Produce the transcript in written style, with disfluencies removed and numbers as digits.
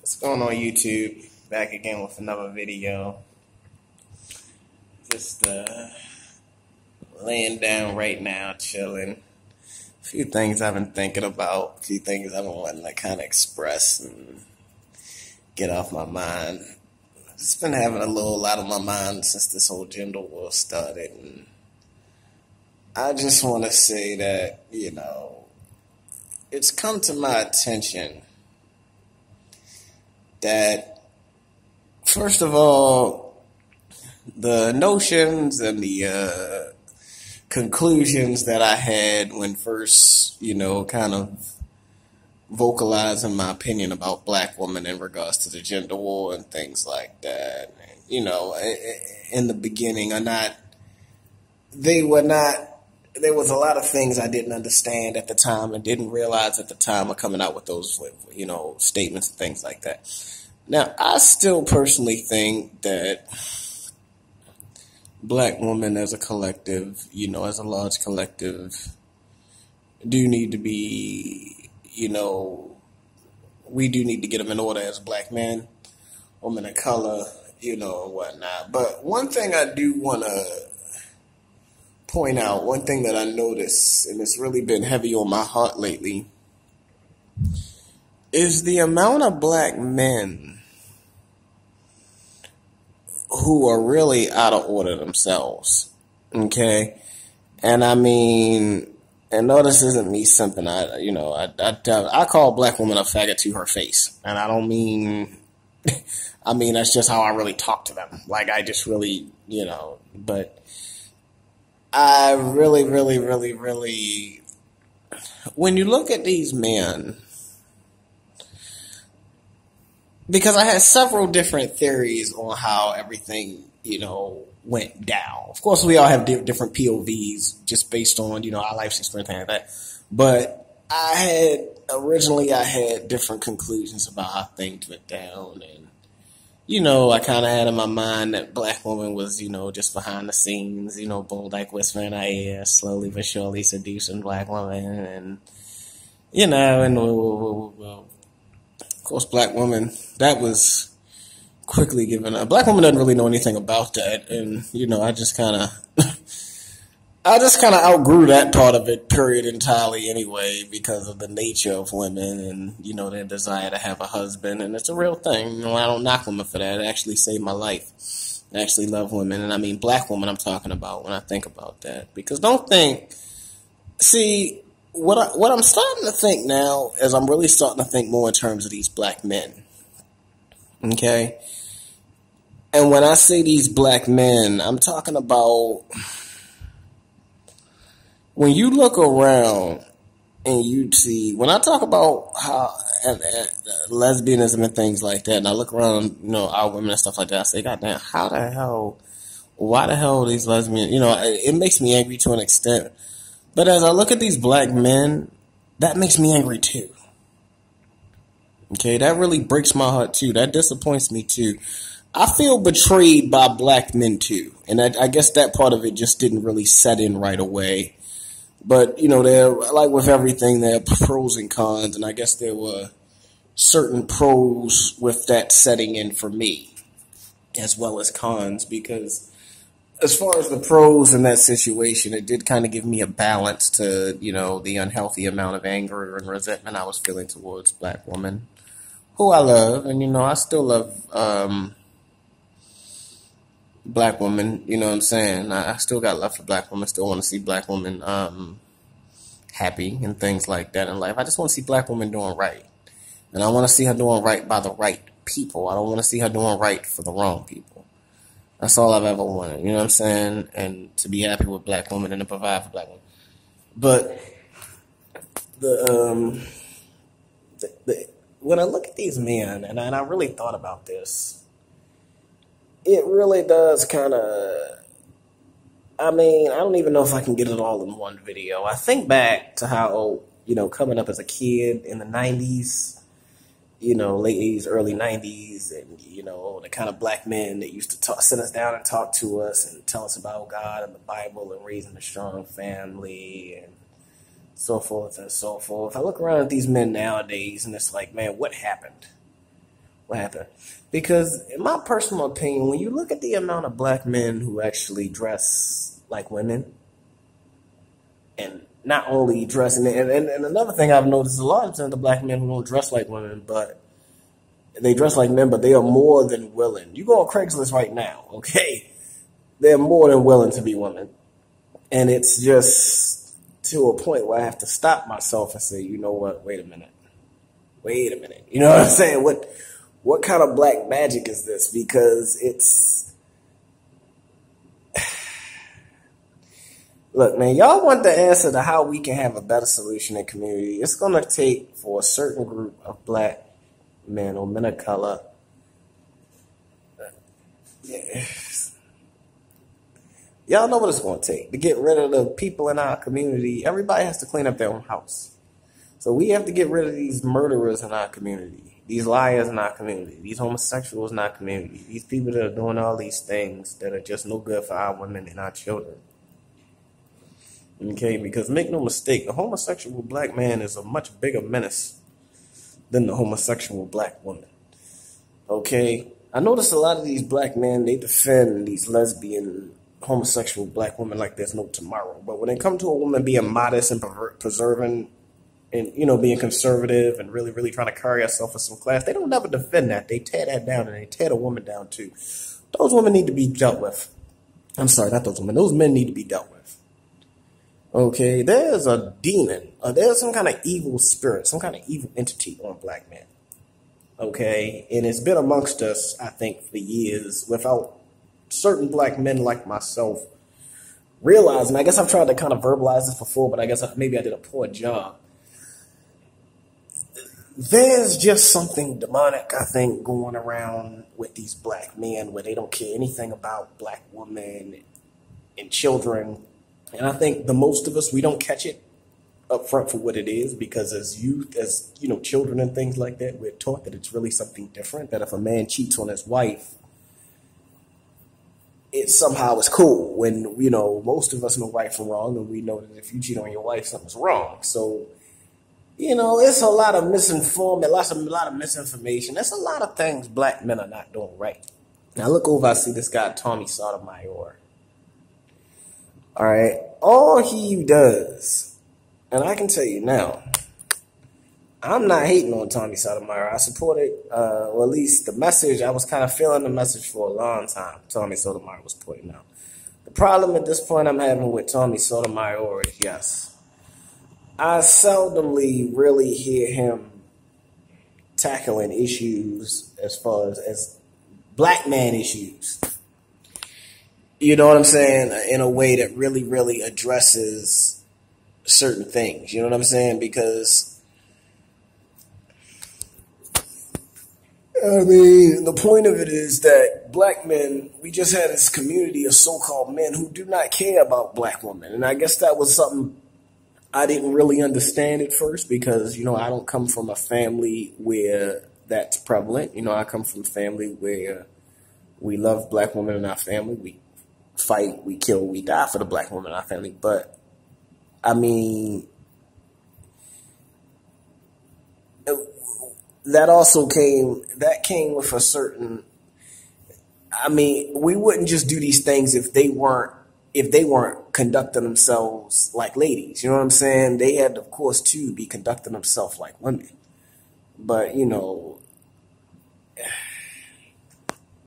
What's going on, YouTube? Back again with another video. Just laying down right now, chilling. A few things I've been thinking about, a few things I've been wanting to kind of express and get off my mind. Just been having a lot on my mind since this whole gender war started. And I just want to say that, it's come to my attention that, first of all, the notions and the conclusions that I had when first, kind of vocalizing my opinion about black women in regards to the gender war and things like that, in the beginning there was a lot of things I didn't understand at the time and didn't realize at the time of coming out with those, statements and things like that. Now, I still personally think that black women as a collective, as a large collective, do need to be, we do need to get them in order as black men, women of color, and whatnot. But one thing I do want to point out, one thing that I noticed, and it's really been heavy on my heart lately, is the amount of black men who are really out of order themselves. Okay? And I mean, and no, this isn't me simping. I call black women a faggot to her face. And I don't mean, that's just how I really talk to them. Like, I just really, but I really, when you look at these men, because I had several different theories on how everything, went down. Of course, we all have different POVs just based on, our life experience and things like that. But I had different conclusions about how things went down. And, I kind of had in my mind that black woman was, just behind the scenes, bold like whispering in our ear, slowly but surely seducing black women. And, well, of course, black woman, that was quickly given up. Black woman doesn't really know anything about that. And, I just kind of outgrew that part of it, period, entirely anyway, because of the nature of women and, their desire to have a husband. And it's a real thing. I don't knock women for that. It actually saved my life. I actually love women. And I mean, black women I'm talking about when I think about that. Because what I'm starting to think now is I'm really starting to think more in terms of these black men. Okay? And when I say these black men, I'm talking about when you look around and you see, when I talk about how lesbianism and things like that, and I look around, our women and stuff like that, I say, God damn, why the hell are these lesbians? It makes me angry to an extent. But as I look at these black men, that makes me angry too. Okay, that really breaks my heart too. That disappoints me too. I feel betrayed by black men too. And I guess that part of it just didn't really set in right away. But, they're like with everything, there are pros and cons. And I guess there were certain pros with that setting in for me, as well as cons, because as far as the pros in that situation, it did kind of give me a balance to, the unhealthy amount of anger and resentment I was feeling towards black women, who I love. And, I still love black women, you know what I'm saying? I still got love for black women, still want to see black women happy and things like that in life. I just want to see black women doing right. And I want to see her doing right by the right people. I don't want to see her doing right for the wrong people. That's all I've ever wanted, you know what I'm saying? And to be happy with black women and to provide for black women. But when I look at these men, and I really thought about this, it really does kind of, I don't even know if I can get it all in one video. I think back to how, coming up as a kid in the 90s, late 80s, early 90s, and, the kind of black men that used to sit us down and talk to us and tell us about God and the Bible and raising a strong family and so forth and so forth. I look around at these men nowadays and it's like, man, what happened? What happened? Because in my personal opinion, when you look at the amount of black men who actually dress like women, and not only dressing, and another thing I've noticed, a lot of times the black men who don't dress like women, but they dress like men, but they are more than willing. You go on Craigslist right now, okay? They're more than willing to be women. And it's just to a point where I have to stop myself and say, you know what, wait a minute. Wait a minute. You know what I'm saying? What kind of black magic is this? Because it's... Look, man, y'all want the answer to how we can have a better solution in community. It's going to take for a certain group of black men or men of color. Y'all know what it's going to take to get rid of the people in our community. Everybody has to clean up their own house. So we have to get rid of these murderers in our community, these liars in our community, these homosexuals in our community, these people that are doing all these things that are just no good for our women and our children. Okay, because make no mistake, the homosexual black man is a much bigger menace than the homosexual black woman. Okay, I notice a lot of these black men, they defend these lesbian, homosexual black women like there's no tomorrow. But when it comes to a woman being modest and preserving and, you know, being conservative and really, really trying to carry herself with some class, they don't never defend that. They tear that down, and they tear the woman down too. Those women need to be dealt with. I'm sorry, not those women. Those men need to be dealt with. Okay, there's a demon, there's some kind of evil spirit, some kind of evil entity on black men. Okay, and it's been amongst us, I think, for years without certain black men like myself realizing. I guess I've tried to kind of verbalize this before, but I guess maybe I did a poor job. There's just something demonic, I think, going around with these black men where they don't care anything about black women and children. And I think the most of us, we don't catch it up front for what it is, because as youth, as you know, children and things like that, we're taught that it's really something different, that if a man cheats on his wife, it somehow is cool, when, you know, most of us know right from wrong, and we know that if you cheat on your wife, something's wrong. So, you know, it's a lot of misinformed, a lot of misinformation. There's a lot of things black men are not doing right. Now I look over, I see this guy, Tommy Sotomayor. All right, all he does, and I can tell you now, I'm not hating on Tommy Sotomayor. I supported, or at least the message, I was kind of feeling the message for a long time Tommy Sotomayor was putting out. The problem at this point I'm having with Tommy Sotomayor is, yes, I seldomly really hear him tackling issues as far as black man issues. You know what I'm saying? In a way that really, really addresses certain things. You know what I'm saying? Because, I mean, the point of it is that black men, we just had this community of so-called men who do not care about black women. And I guess that was something I didn't really understand at first, because, you know, I don't come from a family where that's prevalent. You know, I come from a family where we love black women in our family. We fight, we kill, we die for the black woman in our family. But, I mean, that came with a certain, I mean, we wouldn't just do these things if they weren't conducting themselves like ladies. You know what I'm saying? They had, of course, to be conducting themselves like women. But, you know,